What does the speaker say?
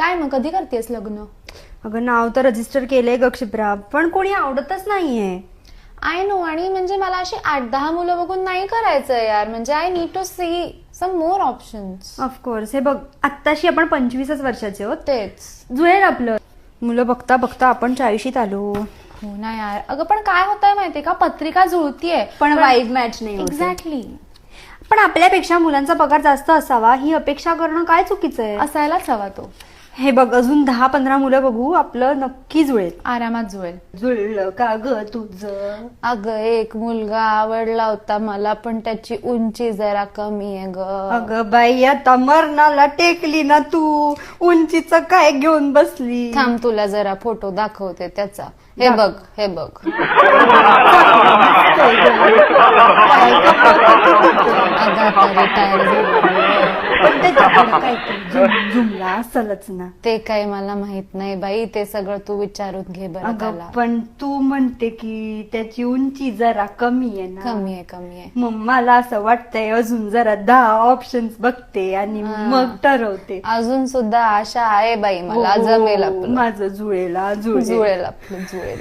काय मग कधी करतेस लग्न? अगं नाव तर रजिस्टर केलंय ग क्षिप्रा, पण कोणी आवडतच नाहीये. आय नो, आणि म्हणजे मला अशी 8-10 मुलं बघून नाही करायचंय यार. म्हणजे I need to see some more options. Of course. हे बघ, आत्ताशी आपण 25च वर्षाचे आहोत. तेच. जुळेल आपलं. मुलं बघता बघता आपण 40शीत आलो. हो ना यार. अगं पण काय होतंय माहितीये का, पत्रिका जुळतीये पण वाईब मॅच नाही होत. एक्झॅक्टली. पण आपल्यापेक्षा मुलांचा पगार जास्त असावा ही अपेक्षा करणं काय चुकीचं आहे? असायलाच हवा तो. हे बघ, अजून 10-15 मुलं बघू, आपलं नक्की जुळेल. आरामात जुळेल. जुळलं का ग तुझं? अगं एक मुलगा आवडला होता मला, पण त्याची उंची जरा कमी आहे ग. अगं बाई, आता मरणाला टेकली ना तू. उंचीच काय घेऊन बसली? थांब, तुला जरा फोटो दाखवते त्याचा. हे बघ, हे बघ. अगं आता रिटायर पण त्याच्याकडे काहीतरी जुमला असेलच ना. ते काही मला माहित नाही बाई. ते सगळं तू विचारून घे बरं अगं त्याला. पण तू म्हणते की त्याची उंची जरा कमी आहे ना. कमी आहे, कमी आहे. मग मला असं वाटतंय अजून जरा 10 ऑप्शन्स बघते आणि मग ठरवते. अजून सुद्धा आशा आहे बाई मला. हो, जमेल आपलं. माझं जुळेल जुळेल आपलं, जुळेल.